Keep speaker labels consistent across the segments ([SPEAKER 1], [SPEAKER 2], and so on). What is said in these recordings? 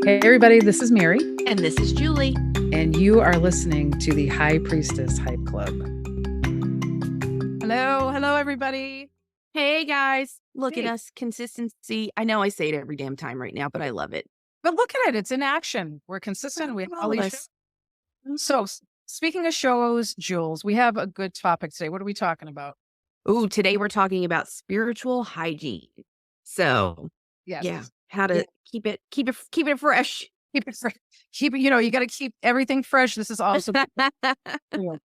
[SPEAKER 1] Hey, everybody, this is Mary,
[SPEAKER 2] And this is Julie.
[SPEAKER 1] and you are listening to the High Priestess Hype Club.
[SPEAKER 3] Hello, everybody.
[SPEAKER 2] Hey, guys. Look at
[SPEAKER 3] Hey.
[SPEAKER 2] us. Consistency. I know I say it every damn time right now, but I love it.
[SPEAKER 3] But look at it. It's in action. We're consistent. We have all
[SPEAKER 2] All of
[SPEAKER 3] these
[SPEAKER 2] us.
[SPEAKER 3] shows. So, speaking of shows, Jules, we have a good topic today. What are we talking about?
[SPEAKER 2] Ooh, today we're talking about spiritual hygiene. So,
[SPEAKER 3] Yes.
[SPEAKER 2] yeah, how to
[SPEAKER 3] Yeah.
[SPEAKER 2] keep it fresh.
[SPEAKER 3] Keep it fresh. Keep it, you got to keep everything fresh. This is also, cool.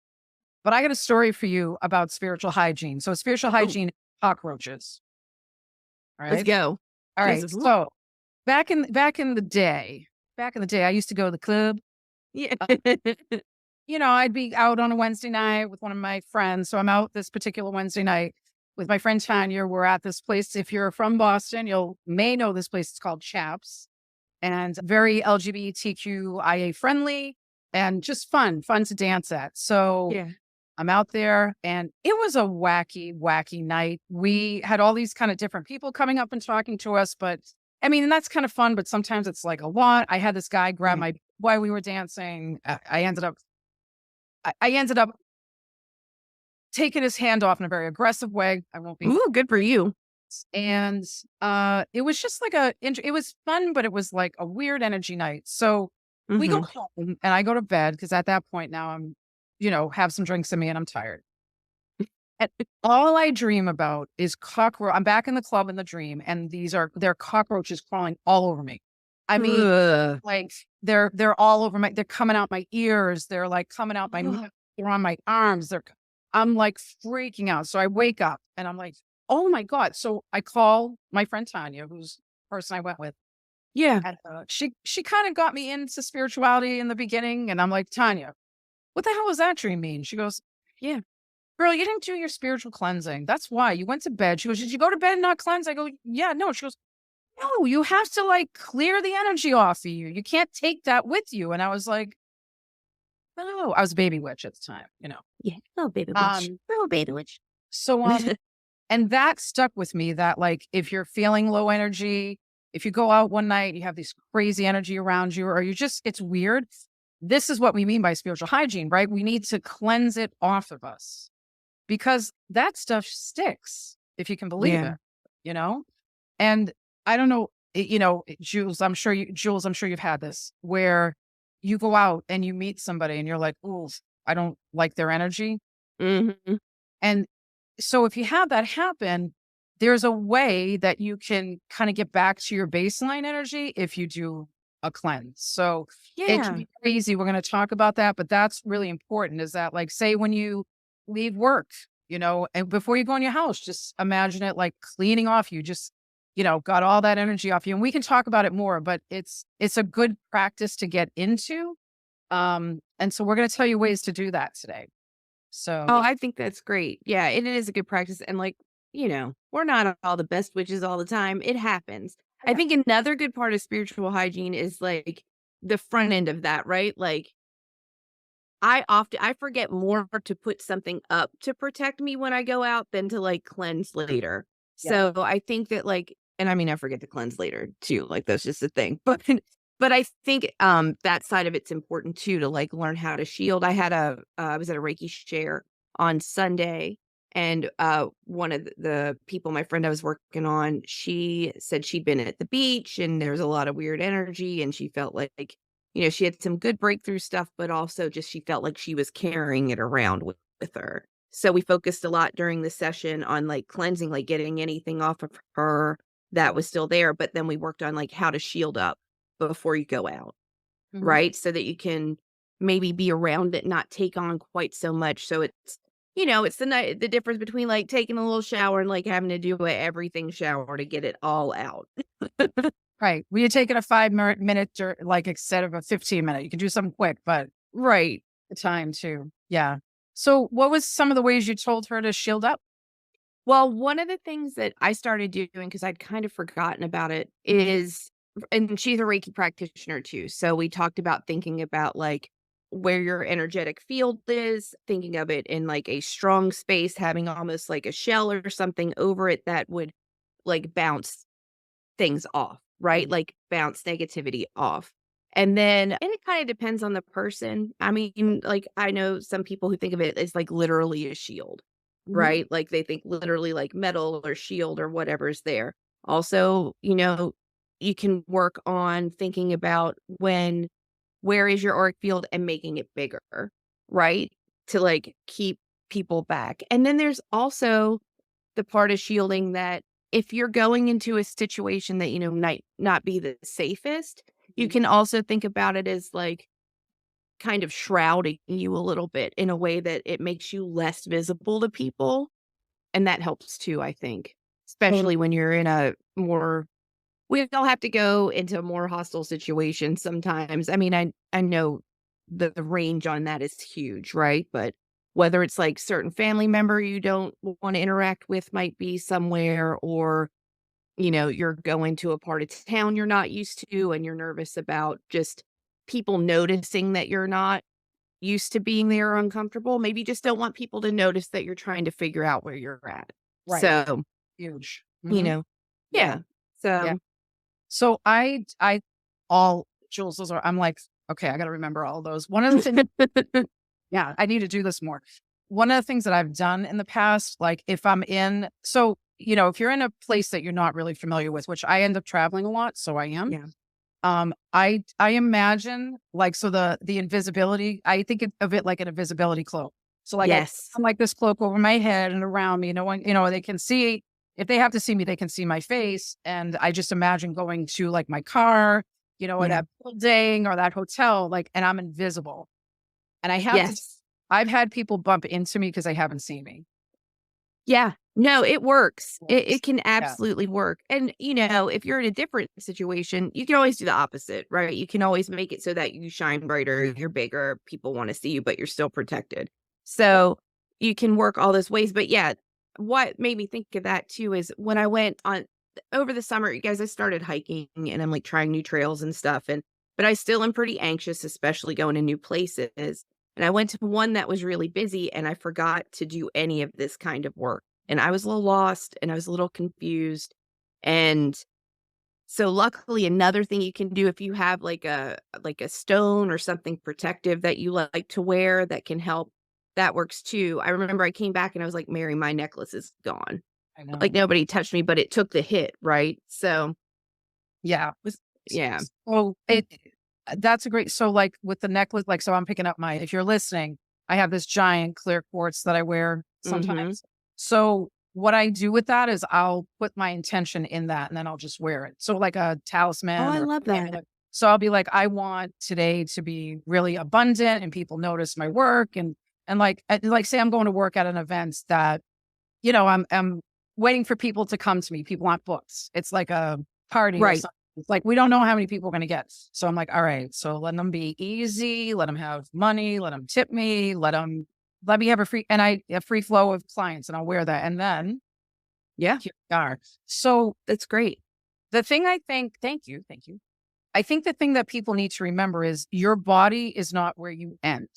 [SPEAKER 3] But I got a story for you about spiritual hygiene. So, spiritual hygiene, cockroaches. All right.
[SPEAKER 2] Let's go.
[SPEAKER 3] All right.
[SPEAKER 2] Jesus.
[SPEAKER 3] So, back in the day, I used to go to the club.
[SPEAKER 2] Yeah.
[SPEAKER 3] I'd be out on a Wednesday night with one of my friends. So I'm out this particular Wednesday night with my friend Tanya. We're at this place. If you're from Boston, may know this place. It's called Chaps, and very LGBTQIA friendly and just fun to dance at. So
[SPEAKER 2] Yeah.
[SPEAKER 3] I'm out there, and it was a wacky night. We had all these kind of different people coming up and talking to us, but I mean, and that's kind of fun, but sometimes it's like a lot. I had this guy grab my while we were dancing. I ended up taking his hand off in a very aggressive way. I won't be.
[SPEAKER 2] Ooh, good for you.
[SPEAKER 3] And it was just like it was fun, but it was like a weird energy night. So we go
[SPEAKER 2] Mhm.
[SPEAKER 3] home and I go to bed because at that point now I'm, have some drinks in me and I'm tired. And all I dream about is cockroach. I'm back in the club in the dream, and they're cockroaches crawling all over me. I mean,
[SPEAKER 2] Ugh.
[SPEAKER 3] like they're all over they're coming out my ears. They're like coming out my mouth. They're on my arms. I'm like freaking out. So I wake up and I'm like, oh my God. So I call my friend Tanya, who's the person I went with.
[SPEAKER 2] Yeah.
[SPEAKER 3] And she kind of got me into spirituality in the beginning. And I'm like, Tanya, what the hell does that dream mean? She goes, yeah, girl, you didn't do your spiritual cleansing. That's why you went to bed. She goes, did you go to bed and not cleanse? I go, yeah, no. She goes, no, you have to like clear the energy off of you. You can't take that with you. And I was like, oh, I was a baby witch at the time,
[SPEAKER 2] Yeah. Oh, baby witch. Oh, baby witch.
[SPEAKER 3] So, and that stuck with me that like, if you're feeling low energy, if you go out one night, you have this crazy energy around you, or it's weird. This is what we mean by spiritual hygiene, right? We need to cleanse it off of us because that stuff sticks, if you can believe
[SPEAKER 2] Yeah.
[SPEAKER 3] it, And I don't know, Jules, Jules, I'm sure you've had this where you go out and you meet somebody and you're like, oh, I don't like their energy.
[SPEAKER 2] Mm-hmm.
[SPEAKER 3] And so if you have that happen, there's a way that you can kind of get back to your baseline energy if you do a cleanse. So it can
[SPEAKER 2] Yeah.
[SPEAKER 3] be crazy. We're going to talk about that, but that's really important is that like, say when you leave work, and before you go in your house, just imagine it like cleaning off you, just, got all that energy off you. And we can talk about it more, but it's a good practice to get into. And so we're going to tell you ways to do that today. So
[SPEAKER 2] Oh, I think that's great. Yeah, and it is a good practice. And we're not all the best witches all the time. It happens. I think another good part of spiritual hygiene is like the front end of that, right? Like I forget more to put something up to protect me when I go out than to like cleanse later.
[SPEAKER 3] Yeah.
[SPEAKER 2] So I think that and I mean I forget to cleanse later too. Like that's just a thing. But I think that side of it's important too to like learn how to shield. I was at a Reiki share on Sunday, and one of the people, my friend I was working on, she said she'd been at the beach and there was a lot of weird energy, and she felt like she had some good breakthrough stuff, but also just she felt like she was carrying it around with her. So we focused a lot during the session on like cleansing, like getting anything off of her that was still there. But then we worked on like how to shield up before you go out,
[SPEAKER 3] Mhm.
[SPEAKER 2] right? So that you can maybe be around it, not take on quite so much. So it's the difference between like taking a little shower and like having to do a everything shower to get it all out.
[SPEAKER 3] Right. We had taken a 5-minute, like instead of a 15-minute. You can do something quick, but
[SPEAKER 2] Right.
[SPEAKER 3] the time too. Yeah. So, what was some of the ways you told her to shield up?
[SPEAKER 2] Well, one of the things that I started doing, because I'd kind of forgotten about it, is, and she's a Reiki practitioner too. So we talked about thinking about like where your energetic field is, thinking of it in like a strong space, having almost like a shell or something over it that would like bounce things off. right? Like bounce negativity off. And it kind of depends on the person. I mean, like I know some people who think of it as like literally a shield,
[SPEAKER 3] Mhm.
[SPEAKER 2] right? Like they think literally like metal or shield or whatever's there. Also, you can work on thinking about where is your auric field and making it bigger, right? To like keep people back. And then there's also the part of shielding that if you're going into a situation that, might not be the safest, you
[SPEAKER 3] Mhm.
[SPEAKER 2] can also think about it as like kind of shrouding you a little bit in a way that it makes you less visible to people. And that helps too, I think,
[SPEAKER 3] Totally.
[SPEAKER 2] especially when you're in we all have to go into a more hostile situation sometimes. I mean, I know the range on that is huge, right? But whether it's like certain family member you don't want to interact with might be somewhere, or you're going to a part of town you're not used to and you're nervous about just people noticing that you're not used to being there or uncomfortable. Maybe you just don't want people to notice that you're trying to figure out where you're at.
[SPEAKER 3] Right.
[SPEAKER 2] So,
[SPEAKER 3] Huge.
[SPEAKER 2] you
[SPEAKER 3] Mhm.
[SPEAKER 2] know,
[SPEAKER 3] Yeah.
[SPEAKER 2] yeah.
[SPEAKER 3] Yeah.
[SPEAKER 2] So,
[SPEAKER 3] So all Jules, I'm like, okay, I got to remember all those. One of the things, yeah, I need to do this more. One of the things that I've done in the past, like if I'm if you're in a place that you're not really familiar with, which I end up traveling a lot, so I am.
[SPEAKER 2] yeah.
[SPEAKER 3] I imagine like, so the invisibility, I think of it like an invisibility cloak. So like
[SPEAKER 2] Yes.
[SPEAKER 3] I'm like this cloak over my head and around me, no one, they can see, if they have to see me, they can see my face. And I just imagine going to like my car, or
[SPEAKER 2] Yeah.
[SPEAKER 3] that building or that hotel, like, and I'm invisible. And
[SPEAKER 2] Yes.
[SPEAKER 3] I've had people bump into me because they haven't seen me.
[SPEAKER 2] Yeah. No, it works. It
[SPEAKER 3] Works.
[SPEAKER 2] can
[SPEAKER 3] Yeah.
[SPEAKER 2] absolutely work. And, if you're in a different situation, you can always do the opposite, right? You can always make it so that you shine brighter, you're bigger, people want to see you, but you're still protected. So you can work all those ways. But yeah, what made me think of that too is when I went on over the summer, you guys, I started hiking and I'm like trying new trails and stuff. But I still am pretty anxious, especially going to new places. And I went to one that was really busy and I forgot to do any of this kind of work. And I was a little lost and I was a little confused. And so luckily another thing you can do if you have like a stone or something protective that you like to wear that can help, that works too. I remember I came back and I was like, Mary, my necklace is gone.
[SPEAKER 3] I
[SPEAKER 2] Like
[SPEAKER 3] know.
[SPEAKER 2] nobody touched me, but it took the hit, right? So
[SPEAKER 3] Yeah.
[SPEAKER 2] was yeah.
[SPEAKER 3] So that's a great, so like with the necklace, like, so I'm picking up if you're listening, I have this giant clear quartz that I wear
[SPEAKER 2] Mm-hmm.
[SPEAKER 3] sometimes. So what I do with that is I'll put my intention in that and then I'll just wear it. So like a
[SPEAKER 2] Oh,
[SPEAKER 3] talisman
[SPEAKER 2] I
[SPEAKER 3] or
[SPEAKER 2] love that.
[SPEAKER 3] amulet. So I'll be like, I want today to be really abundant and people notice my work and like say I'm going to work at an event that, I'm waiting for people to come to me. People want books. It's like a party or
[SPEAKER 2] Right.
[SPEAKER 3] something. It's like, we don't know how many people are going to get. So I'm like, all right, so let them be easy. Let them have money. Let them tip me. Let me have a free flow of clients and I'll wear that. And then
[SPEAKER 2] Yeah.
[SPEAKER 3] here we are. So
[SPEAKER 2] That's great.
[SPEAKER 3] the thing I think, thank you. Thank you. I think the thing that people need to remember is your body is not where you end,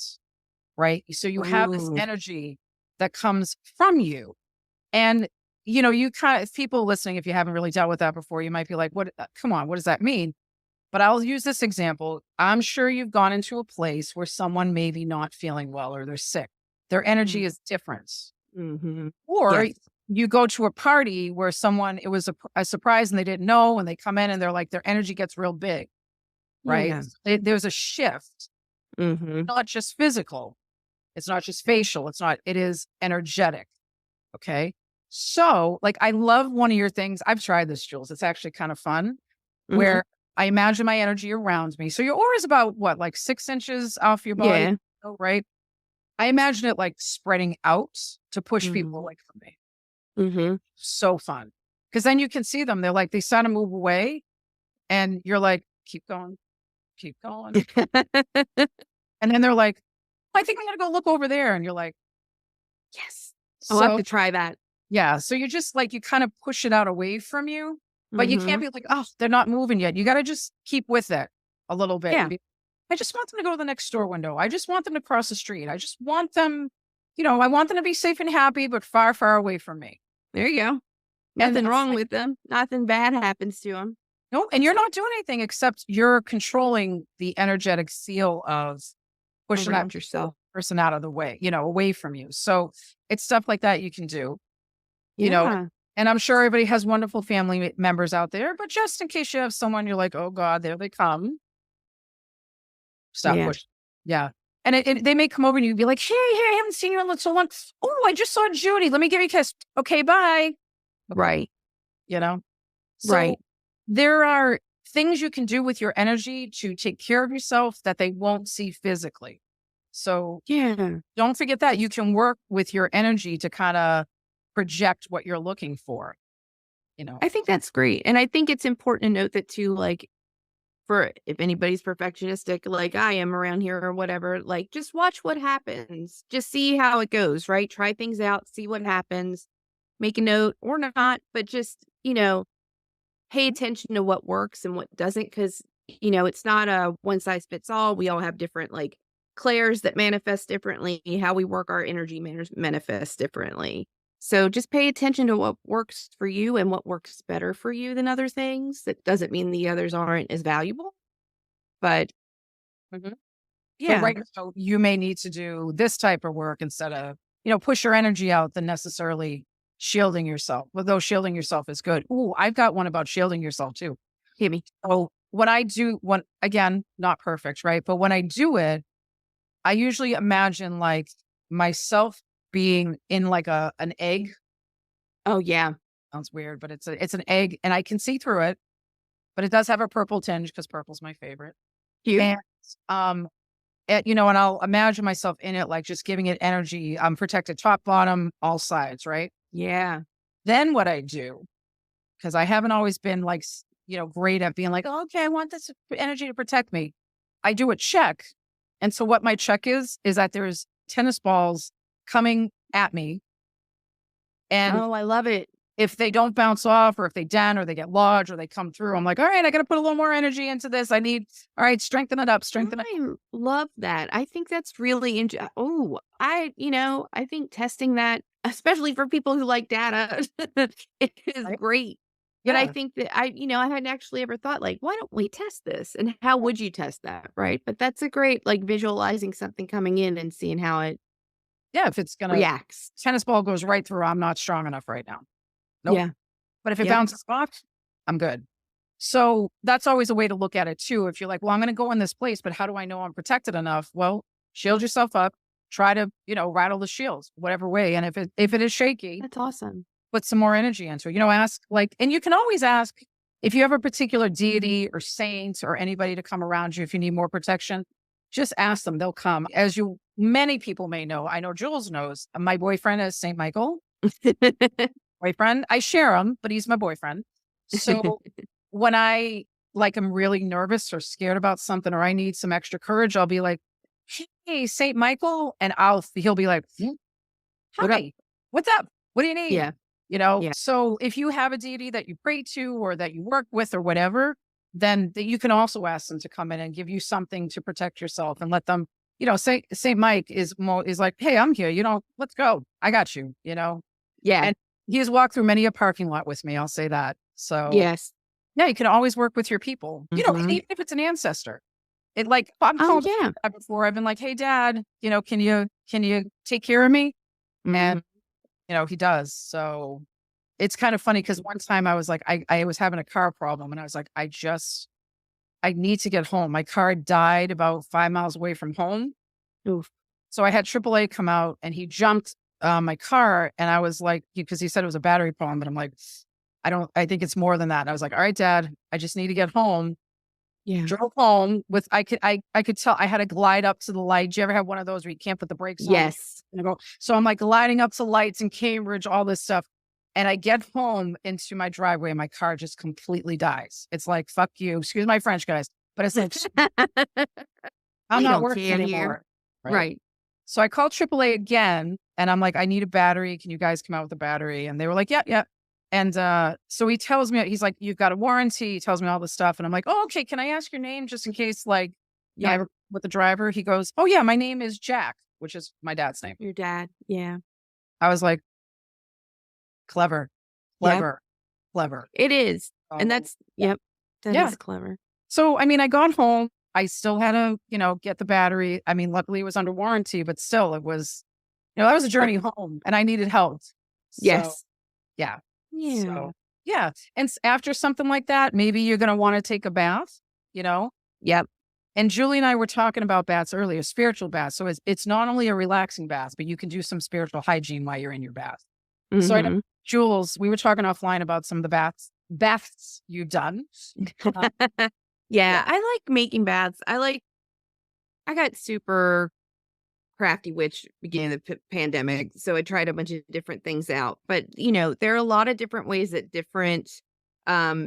[SPEAKER 3] right? So you have this
[SPEAKER 2] Ooh.
[SPEAKER 3] energy that comes from you. And, you kind of, people listening, if you haven't really dealt with that before, you might be like, come on, what does that mean? But I'll use this example. I'm sure you've gone into a place where someone may be not feeling well or they're sick. Their energy is different.
[SPEAKER 2] Mm-hmm.
[SPEAKER 3] Or
[SPEAKER 2] Yes.
[SPEAKER 3] you go to a party where it was a surprise and they didn't know, and they come in and they're like, their energy gets real big, right?
[SPEAKER 2] Yeah.
[SPEAKER 3] There's a shift,
[SPEAKER 2] Mm-hmm.
[SPEAKER 3] not just physical. It's not just facial. It is energetic. Okay. So, like, I love one of your things. I've tried this, Jules. It's actually kind of fun
[SPEAKER 2] Mm-hmm.
[SPEAKER 3] where I imagine my energy around me. So, your aura is about what, like 6 inches off your body,
[SPEAKER 2] Yeah.
[SPEAKER 3] right? I imagine it like spreading out to push people
[SPEAKER 2] Mm-hmm.
[SPEAKER 3] away from me.
[SPEAKER 2] Mm-hmm.
[SPEAKER 3] So fun. Because then you can see them. They're like, they start to move away, and you're like, keep going, keep going. And then they're like, I think I'm going to go look over there. And you're like,
[SPEAKER 2] Yes. I'll have
[SPEAKER 3] so
[SPEAKER 2] to try that.
[SPEAKER 3] yeah. So you're just like, you kind of push it out away from you, but you can't
[SPEAKER 2] Mhm.
[SPEAKER 3] be like, oh, they're not moving yet. You got to just keep with it a little bit.
[SPEAKER 2] Yeah.
[SPEAKER 3] I just want them to go to the next store window. I just want them to cross the street. I just want them, I want them to be safe and happy, but far, far away from me.
[SPEAKER 2] There you go.
[SPEAKER 3] And
[SPEAKER 2] Nothing
[SPEAKER 3] that's
[SPEAKER 2] wrong
[SPEAKER 3] like,
[SPEAKER 2] with them. Nothing bad happens to them.
[SPEAKER 3] No, and you're not doing anything except you're controlling the energetic seal of pushing
[SPEAKER 2] Around
[SPEAKER 3] that
[SPEAKER 2] yourself.
[SPEAKER 3] person out of the way, away from you. So it's stuff like that you can do, you know,
[SPEAKER 2] Yeah.
[SPEAKER 3] and I'm sure everybody has wonderful family members out there, but just in case you have someone you're like, oh God, there they come. Stop
[SPEAKER 2] Yeah.
[SPEAKER 3] pushing. Yeah. And they may come over and you'd be like, hey, I haven't seen you in so long. Oh, I just saw Judy. Let me give you a kiss. Okay, bye. Okay.
[SPEAKER 2] Right.
[SPEAKER 3] You know? So
[SPEAKER 2] Right.
[SPEAKER 3] there are things you can do with your energy to take care of yourself that they won't see physically. So
[SPEAKER 2] Yeah.
[SPEAKER 3] don't forget that you can work with your energy to kind of project what you're looking for,
[SPEAKER 2] I think that's great. And I think it's important to note that too, like, for if anybody's perfectionistic, like I am around here or whatever, like just watch what happens. Just see how it goes, right? Try things out, see what happens, make a note or not, but just, pay attention to what works and what doesn't. Cause, it's not a one size fits all. We all have different like clairs that manifest differently. How we work our energy manifests differently. So just pay attention to what works for you and what works better for you than other things. That doesn't mean the others aren't as valuable, but
[SPEAKER 3] Mhm. So
[SPEAKER 2] yeah,
[SPEAKER 3] right now, you may need to do this type of work instead of, push your energy out than necessarily shielding yourself. Although shielding yourself is good. Ooh, I've got one about shielding yourself too.
[SPEAKER 2] hit me.
[SPEAKER 3] So what I do, again, not perfect, right? But when I do it, I usually imagine like myself being in like an egg.
[SPEAKER 2] Oh, yeah.
[SPEAKER 3] Sounds weird, but it's an egg and I can see through it, but it does have a purple tinge because purple's my favorite.
[SPEAKER 2] Cute.
[SPEAKER 3] And and I'll imagine myself in it, like just giving it energy. I'm protected top, bottom, all sides, right?
[SPEAKER 2] Yeah.
[SPEAKER 3] Then what I do, because I haven't always been like, great at being like, oh, okay, I want this energy to protect me. I do a check. And so what my check is that there's tennis balls coming at me. And
[SPEAKER 2] Oh, I love it.
[SPEAKER 3] if they don't bounce off or if they dent or they get lodged or they come through, I'm like, all right, I got to put a little more energy into this. All right, strengthen it up, strengthen it.
[SPEAKER 2] I love that. I think that's really oh, I think testing that, especially for people who like data, it is
[SPEAKER 3] Right?
[SPEAKER 2] great. But I
[SPEAKER 3] Yeah.
[SPEAKER 2] think that I hadn't actually ever thought like, why don't we test this? And how would you test that? Right. But that's a great like visualizing something coming in and seeing how it
[SPEAKER 3] Yeah. If it's going to,
[SPEAKER 2] reacts.
[SPEAKER 3] tennis ball goes right through, I'm not strong enough right now. Nope.
[SPEAKER 2] Yeah.
[SPEAKER 3] But if it
[SPEAKER 2] Yep.
[SPEAKER 3] bounces off, I'm good. So that's always a way to look at it too. If you're like, well, I'm going to go in this place, but how do I know I'm protected enough? Well, shield yourself up, try to, rattle the shields, whatever way. And if it is shaky,
[SPEAKER 2] That's awesome.
[SPEAKER 3] put some more energy into it. Ask like, and you can always ask if you have a particular deity or saint or anybody to come around you, if you need more protection, just ask them. They'll come. Many people may know, I know Jules knows, my boyfriend is Saint Michael. Boyfriend. I share him, but he's my boyfriend. So when I like am really nervous or scared about something or I need some extra courage, I'll be like, hey, Saint Michael. And he'll be like,
[SPEAKER 2] What up?
[SPEAKER 3] hi, what's up? What do you need?
[SPEAKER 2] Yeah. Yeah.
[SPEAKER 3] So if you have a deity that you pray to or that you work with or whatever, then you can also ask them to come in and give you something to protect yourself and let them, Saint Mike is like, hey, I'm here, let's go. I got you,
[SPEAKER 2] Yeah.
[SPEAKER 3] and he has walked through many a parking lot with me. I'll say that. So
[SPEAKER 2] Yes.
[SPEAKER 3] yeah, you can always work with your people,
[SPEAKER 2] Mhm.
[SPEAKER 3] even if it's an ancestor. It like, I've
[SPEAKER 2] Oh,
[SPEAKER 3] called
[SPEAKER 2] yeah.
[SPEAKER 3] dad before. I've been like, hey dad, can you take care of me? And,
[SPEAKER 2] Mhm.
[SPEAKER 3] he does. So it's kind of funny because one time I was like, I was having a car problem and I was like, I need to get home. My car died about 5 miles away from home.
[SPEAKER 2] Oof.
[SPEAKER 3] So I had AAA come out and he jumped my car and I was like, because he said it was a battery problem, but I'm like, I think it's more than that. And I was like, all right, dad, I just need to get home.
[SPEAKER 2] Yeah.
[SPEAKER 3] Drove home with, I could tell I had to glide up to the light. Do you ever have one of those where you can't put the brakes on?
[SPEAKER 2] Yes.
[SPEAKER 3] And I go, so I'm like gliding up to lights in Cambridge, all this stuff. And I get home into my driveway and my car just completely dies. It's like, fuck you. Excuse my French, guys. But it's like, I'm
[SPEAKER 2] We
[SPEAKER 3] not
[SPEAKER 2] don't
[SPEAKER 3] working
[SPEAKER 2] care here.
[SPEAKER 3] anymore.
[SPEAKER 2] Right.
[SPEAKER 3] So I called AAA again and I'm like, I need a battery. Can you guys come out with a battery? And they were like, yeah, yeah. And so he tells me, he's like, you've got a warranty. He tells me all this stuff. And I'm like, oh, okay. Can I ask your name just in case, like,
[SPEAKER 2] Yeah.
[SPEAKER 3] with the driver? He goes, oh, yeah, my name is Jack, which is my dad's name.
[SPEAKER 2] Your dad. Yeah.
[SPEAKER 3] I was like, clever,
[SPEAKER 2] Yeah.
[SPEAKER 3] clever, clever.
[SPEAKER 2] It is. And that's, yep. That
[SPEAKER 3] Yeah.
[SPEAKER 2] is clever.
[SPEAKER 3] So, I mean, I got home. I still had to, get the battery. I mean, luckily it was under warranty, but still it was, that was a journey home and I needed help. So,
[SPEAKER 2] Yes.
[SPEAKER 3] yeah.
[SPEAKER 2] Yeah.
[SPEAKER 3] So, yeah. And after something like that, maybe you're going to want to take a bath,
[SPEAKER 2] Yep.
[SPEAKER 3] And Julie and I were talking about baths earlier, spiritual baths. So it's not only a relaxing bath, but you can do some spiritual hygiene while you're in your bath. So I know, Jules, we were talking offline about some of the baths you've done.
[SPEAKER 2] Yeah, I like making baths. I got super crafty witch beginning of the pandemic, so I tried a bunch of different things out. But there are a lot of different ways that different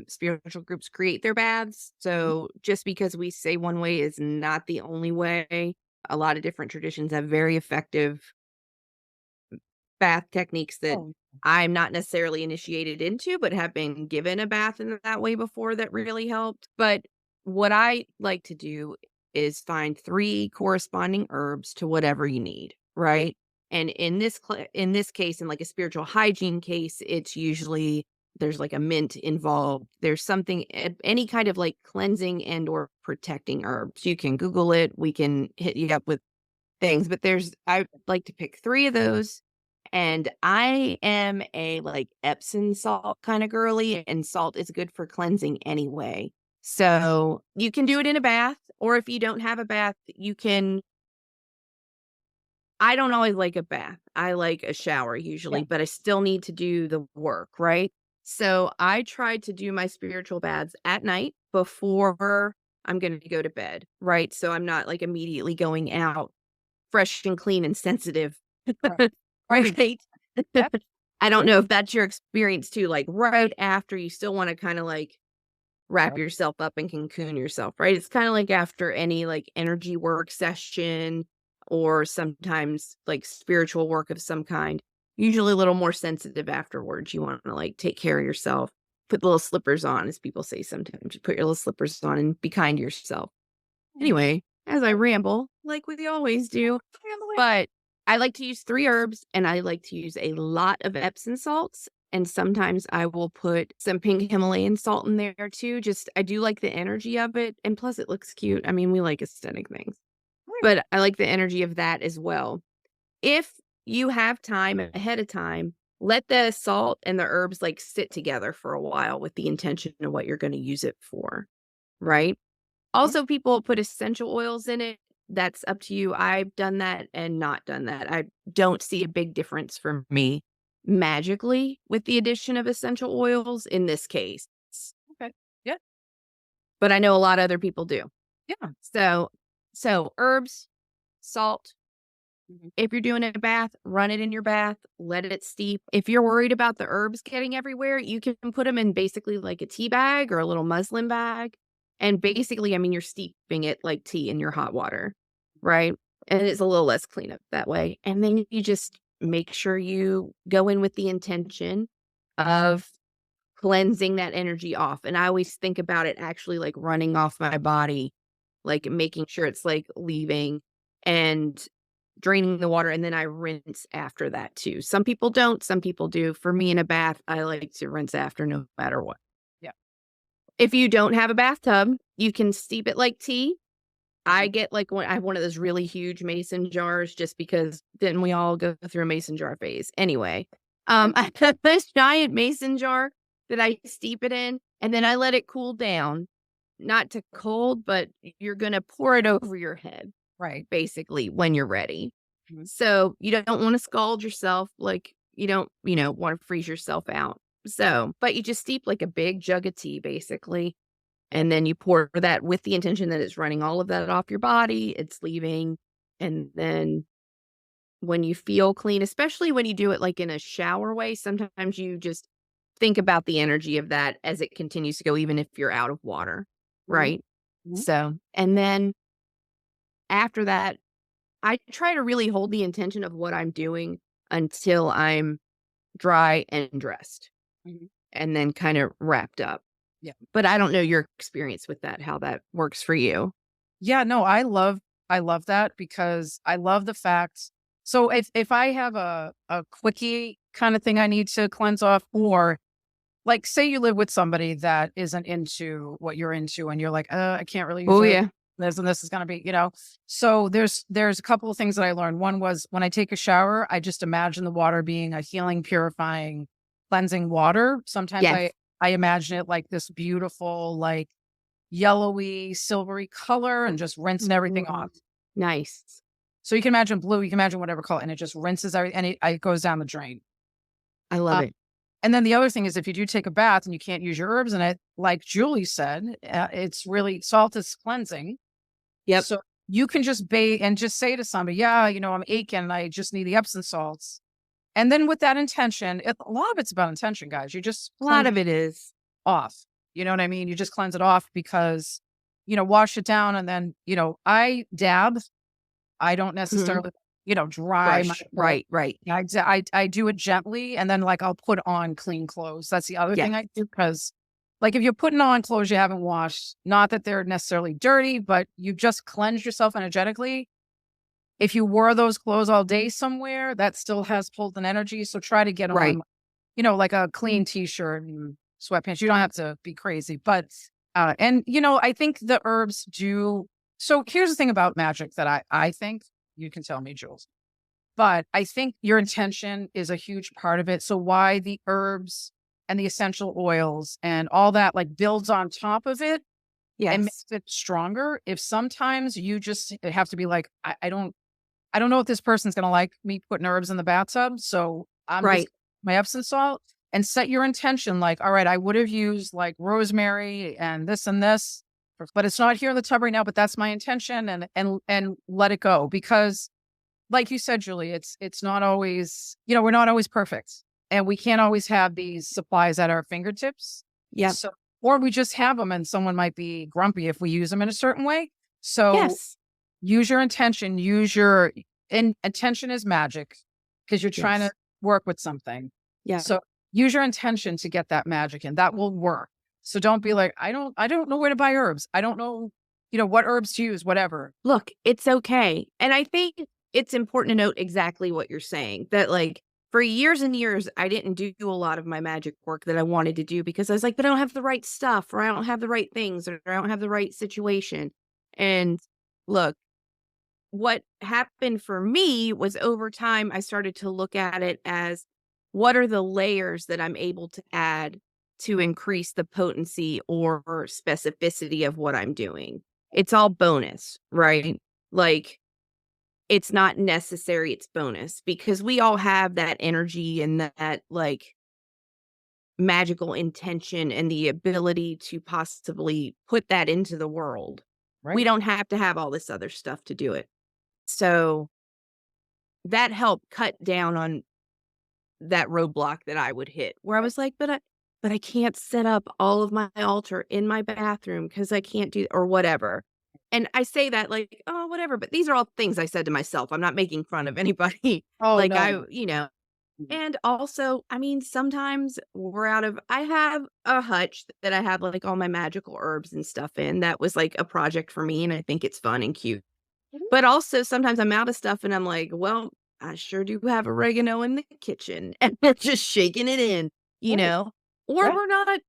[SPEAKER 2] spiritual groups create their baths. So just because we say one way is not the only way. A lot of different traditions have very effective bath techniques that I'm not necessarily initiated into, but have been given a bath in that way before that really helped. But what I like to do is find 3 corresponding herbs to whatever you need, right? And in this case, in like a spiritual hygiene case, it's usually there's like a mint involved. There's something, any kind of like cleansing and or protecting herbs. You can Google it. We can hit you up with things, but I like to pick 3 of those. And I am a like Epsom salt kind of girly, and salt is good for cleansing anyway. So you can do it in a bath, or if you don't have a bath, I don't always like a bath. I like a shower usually, but I still need to do the work, right? So I try to do my spiritual baths at night before I'm going to go to bed, right? So I'm not like immediately going out fresh and clean and sensitive. Right. I don't know if that's your experience too, like right after you still want to kind of like wrap yourself up and cocoon yourself, right? It's kind of like after any like energy work session or sometimes like spiritual work of some kind, usually a little more sensitive afterwards. You want to like take care of yourself, put little slippers on, as people say sometimes. You put your little slippers on and be kind to yourself. Anyway, as I ramble, like we always do, but I like to use 3 herbs and I like to use a lot of Epsom salts. And sometimes I will put some pink Himalayan salt in there too. I do like the energy of it. And plus it looks cute. I mean, we like aesthetic things, but I like the energy of that as well. If you have time ahead of time, let the salt and the herbs like sit together for a while with the intention of what you're going to use it for. Right. Also, people put essential oils in it. That's up to you. I've done that and not done that. I don't see a big difference for me magically with the addition of essential oils in this case.
[SPEAKER 3] Okay. Yeah.
[SPEAKER 2] But I know a lot of other people do.
[SPEAKER 3] Yeah.
[SPEAKER 2] So herbs, salt. If you're doing a bath, run it in your bath, let it steep. If you're worried about the herbs getting everywhere, you can put them in basically like a tea bag or a little muslin bag. And basically, I mean, you're steeping it like tea in your hot water, right? And it's a little less cleanup that way. And then you just make sure you go in with the intention of cleansing that energy off. And I always think about it actually like running off my body, like making sure it's like leaving and draining the water. And then I rinse after that too. Some people don't, some people do. For me in a bath, I like to rinse after no matter what.
[SPEAKER 3] Yeah.
[SPEAKER 2] If you don't have a bathtub, you can steep it like tea. I get like I have one of those really huge mason jars just because didn't we all go through a mason jar phase? Anyway, I have this giant mason jar that I steep it in and then I let it cool down, not to cold, but you're going to pour it over your head,
[SPEAKER 3] right?
[SPEAKER 2] Basically when you're ready. So you don't want to scald yourself. Like you don't, want to freeze yourself out. So, but you just steep like a big jug of tea basically. And then you pour that with the intention that it's running all of that off your body, it's leaving. And then when you feel clean, especially when you do it like in a shower way, sometimes you just think about the energy of that as it continues to go, even if you're out of water. Right. So, and then after that, I try to really hold the intention of what I'm doing until I'm dry and dressed and then kind of wrapped up.
[SPEAKER 3] Yeah.
[SPEAKER 2] But I don't know your experience with that, how that works for you.
[SPEAKER 3] Yeah, no, I love that because I love the fact. So if I have a quickie kind of thing I need to cleanse off, or like, say you live with somebody that isn't into what you're into, and you're like, I can't really use
[SPEAKER 2] Oh,
[SPEAKER 3] it.
[SPEAKER 2] yeah.
[SPEAKER 3] This and this is going to be, So there's a couple of things that I learned. One was when I take a shower, I just imagine the water being a healing, purifying, cleansing water. Sometimes
[SPEAKER 2] Yes.
[SPEAKER 3] I imagine it like this beautiful, like yellowy, silvery color, and just rinsing everything off.
[SPEAKER 2] Nice.
[SPEAKER 3] So you can imagine blue, you can imagine whatever color, and it just rinses everything, and it goes down the drain.
[SPEAKER 2] I love it.
[SPEAKER 3] And then the other thing is, if you do take a bath and you can't use your herbs in it, like Julie said, it's really, salt is cleansing.
[SPEAKER 2] Yep.
[SPEAKER 3] So you can just bathe and just say to somebody, yeah, I'm aching and I just need the Epsom salts. And then with that intention, a lot of it's about intention, guys. You just
[SPEAKER 2] A lot of it is.
[SPEAKER 3] off. You know what I mean? You just cleanse it off because, wash it down. And then, I dab. I don't necessarily, dry.
[SPEAKER 2] Right.
[SPEAKER 3] I do it gently, and then like I'll put on clean clothes. That's the other thing I do, because like if you're putting on clothes you haven't washed, not that they're necessarily dirty, but you just cleanse yourself energetically. If you wore those clothes all day somewhere, that still has pulled an energy. So try to get on, like a clean t-shirt and sweatpants. You don't have to be crazy, but I think the herbs do. So here's the thing about magic that I think, you can tell me, Jules, but I think your intention is a huge part of it. So why the herbs and the essential oils and all that like builds on top of it and makes it stronger. If sometimes you just have to be like, I don't know if this person's going to like me putting herbs in the bathtub. So I'm just my Epsom salt, and set your intention. Like, all right, I would have used like rosemary and this, but it's not here in the tub right now, but that's my intention, and let it go. Because like you said, Julie, it's not always, we're not always perfect, and we can't always have these supplies at our fingertips.
[SPEAKER 2] Yeah.
[SPEAKER 3] So, or we just have them and someone might be grumpy if we use them in a certain way. So use your intention, intention is magic, because you're trying to work with something.
[SPEAKER 2] Yeah.
[SPEAKER 3] So use your intention to get that magic, and that will work. So don't be like, I don't know where to buy herbs. I don't know, what herbs to use, whatever.
[SPEAKER 2] Look, it's okay. And I think it's important to note exactly what you're saying, that like for years and years, I didn't do a lot of my magic work that I wanted to do because I was like, but I don't have the right stuff, or I don't have the right things, or I don't have the right situation. And look, what happened for me was over time, I started to look at it as, what are the layers that I'm able to add to increase the potency or specificity of what I'm doing? It's all bonus, right? Like, it's not necessary, it's bonus, because we all have that energy and that like magical intention and the ability to possibly put that into the world.
[SPEAKER 3] Right.
[SPEAKER 2] We don't have to have all this other stuff to do it. So that helped cut down on that roadblock that I would hit, where I was like, but I can't set up all of my altar in my bathroom because I can't do, or whatever. And I say that like, oh, whatever. But these are all things I said to myself. I'm not making fun of anybody.
[SPEAKER 3] Oh,
[SPEAKER 2] like
[SPEAKER 3] no.
[SPEAKER 2] And also, I mean, sometimes I have a hutch that I have like all my magical herbs and stuff in. That was like a project for me, and I think it's fun and cute. But also sometimes I'm out of stuff and I'm like, well, I sure do have oregano in the kitchen, and we're just shaking it in, or we're not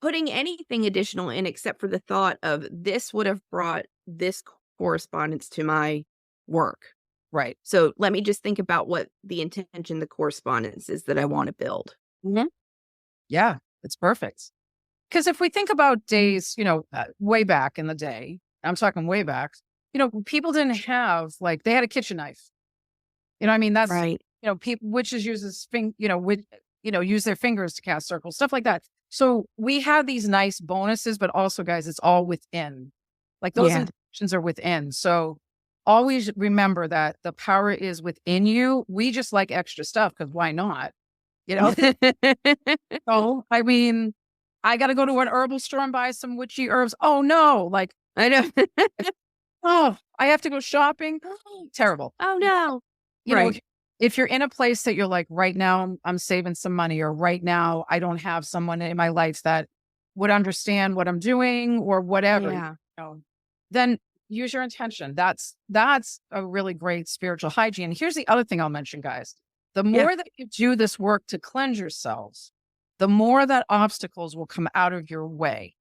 [SPEAKER 2] putting anything additional in except for the thought of, this would have brought this correspondence to my work.
[SPEAKER 3] Right.
[SPEAKER 2] So let me just think about what the intention, the correspondence is that I want to build.
[SPEAKER 3] Mm-hmm. Yeah, it's perfect. Because if we think about days, way back in the day, I'm talking way back, people didn't have, like, they had a kitchen knife. I mean, that's
[SPEAKER 2] right.
[SPEAKER 3] People, witches use their fingers to cast circles, stuff like that. So we have these nice bonuses, but also, guys, it's all within. Like, those intentions are within. So always remember that the power is within you. We just like extra stuff because why not? So, I mean, I got to go to an herbal store and buy some witchy herbs. Oh, no. Like,
[SPEAKER 2] I know.
[SPEAKER 3] Oh, I have to go shopping. Terrible.
[SPEAKER 2] Oh, no.
[SPEAKER 3] If you're in a place that you're like, right now I'm saving some money, or right now I don't have someone in my life that would understand what I'm doing or whatever, then use your intention. That's a really great spiritual hygiene. Here's the other thing I'll mention, guys. The more that you do this work to cleanse yourselves, the more that obstacles will come out of your way.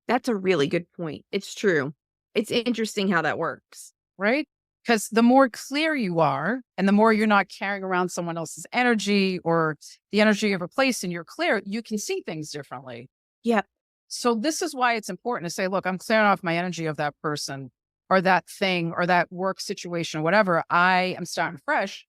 [SPEAKER 2] That's a really good point. It's true. It's interesting how that works.
[SPEAKER 3] Right? Because the more clear you are and the more you're not carrying around someone else's energy or the energy of a place and you're clear, you can see things differently.
[SPEAKER 2] Yeah.
[SPEAKER 3] So this is why it's important to say, look, I'm clearing off my energy of that person or that thing or that work situation or whatever. I am starting fresh.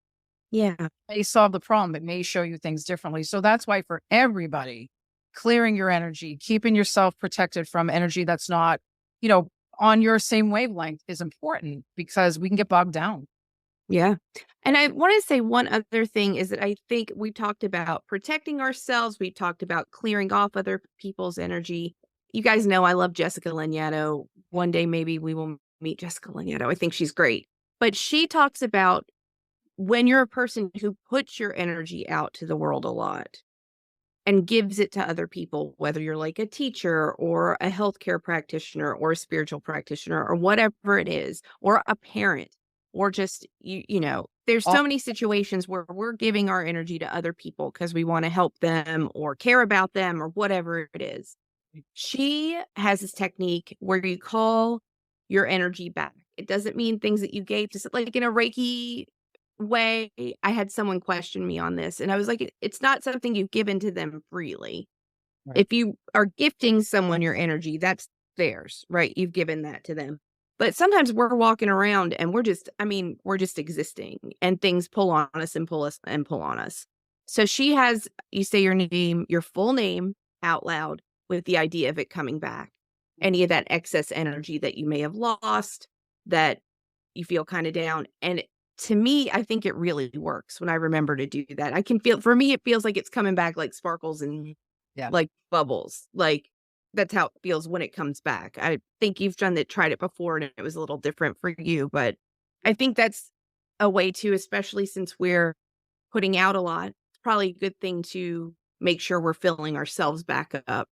[SPEAKER 2] Yeah.
[SPEAKER 3] It may solve the problem. It may show you things differently. So that's why for everybody, clearing your energy, keeping yourself protected from energy that's not, on your same wavelength is important because we can get bogged down.
[SPEAKER 2] Yeah. And I want to say one other thing is that I think we talked about protecting ourselves. We talked about clearing off other people's energy. You guys know I love Jessica Lanyadoo. One day maybe we will meet Jessica Lanyadoo. I think she's great. But she talks about when you're a person who puts your energy out to the world a lot and gives it to other people, whether you're like a teacher or a healthcare practitioner or a spiritual practitioner or whatever it is, or a parent, or just, there's so many situations where we're giving our energy to other people because we want to help them or care about them or whatever it is. She has this technique where you call your energy back. It doesn't mean things that you gave to, like in a Reiki way. I had someone question me on this and I was like, it's not something you've given to them freely.
[SPEAKER 3] Right.
[SPEAKER 2] If you are gifting someone your energy, that's theirs, right? You've given that to them. But sometimes we're walking around and we're just existing and things pull on us and pull us and pull on us. So you say your name, your full name out loud with the idea of it coming back. Any of that excess energy that you may have lost, that you feel kind of down. And to me, I think it really works when I remember to do that. I can feel, for me, it feels like it's coming back like sparkles and like bubbles. Like that's how it feels when it comes back. I think you've tried it before and it was a little different for you, but I think that's a way to, especially since we're putting out a lot, it's probably a good thing to make sure we're filling ourselves back up.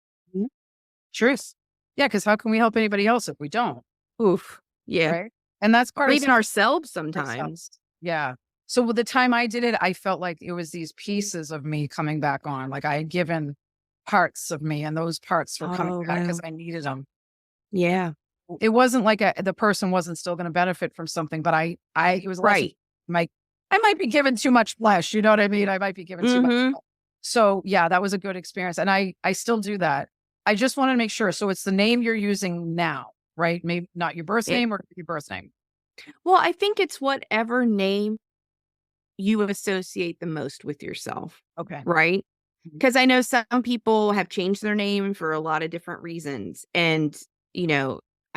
[SPEAKER 3] Truth. Yeah. Because how can we help anybody else if we don't?
[SPEAKER 2] Oof. Yeah.
[SPEAKER 3] Right. And that's part
[SPEAKER 2] or
[SPEAKER 3] of
[SPEAKER 2] even ourselves sometimes.
[SPEAKER 3] Yeah. So with the time I did it, I felt like it was these pieces of me coming back on. Like I had given parts of me and those parts were coming back because I needed them.
[SPEAKER 2] Yeah.
[SPEAKER 3] It wasn't like the person wasn't still going to benefit from something, but it was
[SPEAKER 2] right.
[SPEAKER 3] I might be given too much flesh. You know what I mean? I might be given too much flesh. So yeah, that was a good experience. And I still do that. I just want to make sure. So it's the name you're using now, right? Maybe not your birth name or your birth name.
[SPEAKER 2] Well, I think it's whatever name you associate the most with yourself.
[SPEAKER 3] Okay.
[SPEAKER 2] Right? Because I know some people have changed their name for a lot of different reasons. And,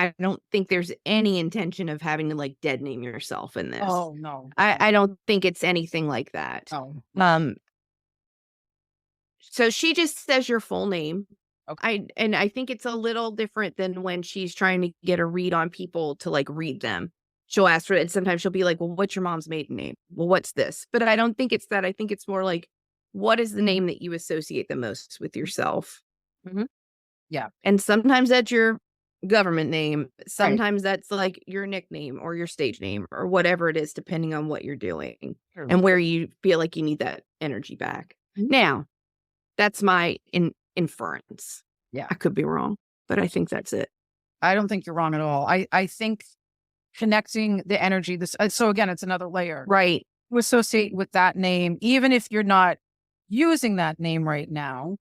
[SPEAKER 2] I don't think there's any intention of having to like dead name yourself in this.
[SPEAKER 3] Oh, no.
[SPEAKER 2] I don't think it's anything like that.
[SPEAKER 3] Oh.
[SPEAKER 2] So she just says your full name.
[SPEAKER 3] Okay.
[SPEAKER 2] I think it's a little different than when she's trying to get a read on people to like read them. She'll ask for it. And sometimes she'll be like, well, what's your mom's maiden name? Well, what's this? But I don't think it's that. I think it's more like, what is the name that you associate the most with yourself?
[SPEAKER 3] Yeah.
[SPEAKER 2] And sometimes that's your government name. Sometimes that's like your nickname or your stage name or whatever it is, depending on what you're doing and where you feel like you need that energy back. Now, that's my inference.
[SPEAKER 3] Yeah.
[SPEAKER 2] I could be wrong, but I think that's it.
[SPEAKER 3] I don't think you're wrong at all. I think connecting the energy, so again, it's another layer.
[SPEAKER 2] Right.
[SPEAKER 3] You associate with that name, even if you're not using that name right now.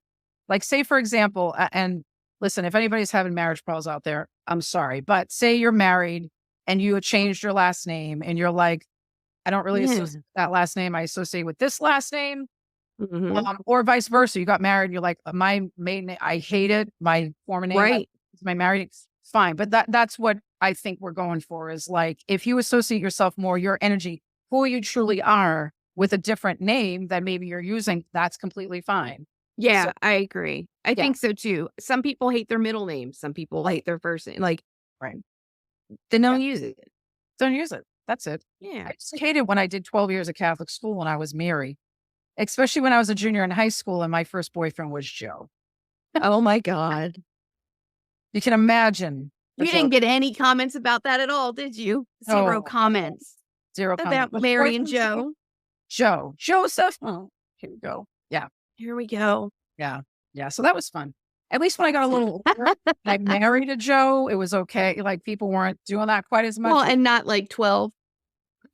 [SPEAKER 3] Like say, for example, and listen, if anybody's having marriage problems out there, I'm sorry, but say you're married and you changed your last name and you're like, I don't really associate that last name. I associate with this last name. Or vice versa. You got married. You're like, my maiden name, I hate it. My former name,
[SPEAKER 2] right?
[SPEAKER 3] My married, fine. But that's what I think we're going for is like, if you associate yourself more, your energy, who you truly are with a different name that maybe you're using, that's completely fine.
[SPEAKER 2] Yeah, so, I agree. I think so too. Some people hate their middle name. Some people hate their first name. Like, then don't use it.
[SPEAKER 3] Don't use it. That's it.
[SPEAKER 2] Yeah.
[SPEAKER 3] I just hated when I did 12 years of Catholic school when I was Mary. Especially when I was a junior in high school and my first boyfriend was Joe.
[SPEAKER 2] Oh my God.
[SPEAKER 3] You can imagine.
[SPEAKER 2] You didn't get any comments about that at all, did you? Zero comments.
[SPEAKER 3] Zero comments.
[SPEAKER 2] About Mary and Joe.
[SPEAKER 3] Joseph. Oh, here we go. Yeah.
[SPEAKER 2] Here we go.
[SPEAKER 3] Yeah. Yeah. So that was fun. At least when I got a little older, I married a Joe. It was okay. Like people weren't doing that quite as much.
[SPEAKER 2] Well, and not like 12.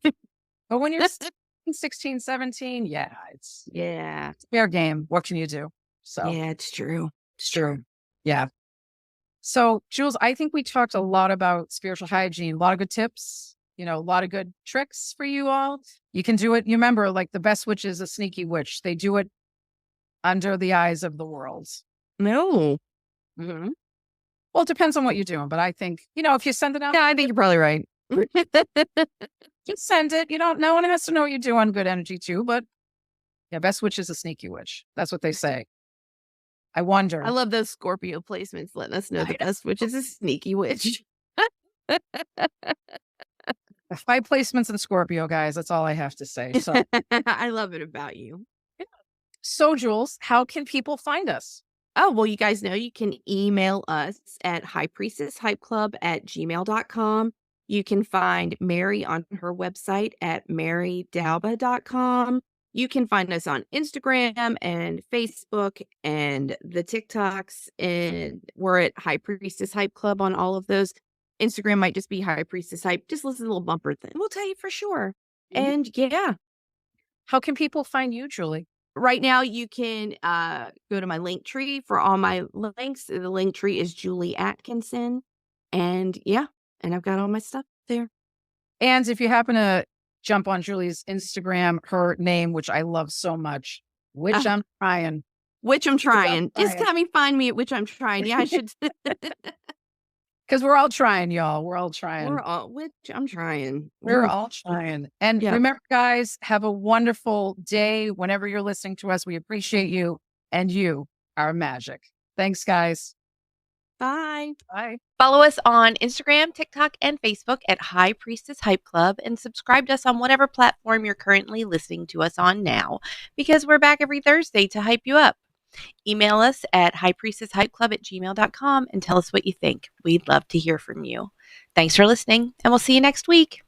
[SPEAKER 3] But when you're 16, 17, yeah, it's
[SPEAKER 2] Yeah.
[SPEAKER 3] fair game. What can you do? So
[SPEAKER 2] Yeah, it's true.
[SPEAKER 3] it's true. Yeah. So, Jules, I think we talked a lot about spiritual hygiene, a lot of good tips, a lot of good tricks for you all. You can do it. You remember, like the best witch is a sneaky witch. They do it under the eyes of the world.
[SPEAKER 2] No.
[SPEAKER 3] Mm-hmm. Well, it depends on what you're doing, but I think, if you send it out,
[SPEAKER 2] Yeah, I think you're probably right.
[SPEAKER 3] you send it. No one has to know what you're doing. Good energy too, but yeah, best witch is a sneaky witch. That's what they say. I wonder.
[SPEAKER 2] I love those Scorpio placements letting us know the best witch is a sneaky witch.
[SPEAKER 3] 5 placements in Scorpio, guys. That's all I have to say. So,
[SPEAKER 2] I love it about you.
[SPEAKER 3] So, Jules, how can people find us?
[SPEAKER 2] Oh, well, you guys know you can email us at highpriestesshypeclub@gmail.com. You can find Mary on her website at marydalba.com. You can find us on Instagram and Facebook and the TikToks, and we're at High Priestess Hype Club on all of those. Instagram might just be High Priestess Hype. Just listen to the little bumper thing. We'll tell you for sure.
[SPEAKER 3] Mhm.
[SPEAKER 2] And yeah,
[SPEAKER 3] How can people find you, Julie?
[SPEAKER 2] right now you can go to my link tree for all my links. The link tree is Julie Atkinson. And yeah, and I've got all my stuff there.
[SPEAKER 3] And if you happen to jump on Julie's Instagram, her name, which I love so much, which I'm trying.
[SPEAKER 2] Which I'm trying. Just
[SPEAKER 3] trying.
[SPEAKER 2] have me find me at which I'm trying. Yeah, I should.
[SPEAKER 3] Because we're all trying, y'all. We're all trying.
[SPEAKER 2] Which I'm trying.
[SPEAKER 3] We're all trying. And
[SPEAKER 2] Yeah.
[SPEAKER 3] remember, guys, have a wonderful day. Whenever you're listening to us, we appreciate you. And you are magic. Thanks, guys.
[SPEAKER 2] Bye.
[SPEAKER 3] Bye.
[SPEAKER 4] Follow us on Instagram, TikTok, and Facebook at High Priestess Hype Club, and subscribe to us on whatever platform you're currently listening to us on now, because we're back every Thursday to hype you up. Email us at highpriestesshypeclub@gmail.com and tell us what you think. We'd love to hear from you. Thanks for listening, and we'll see you next week.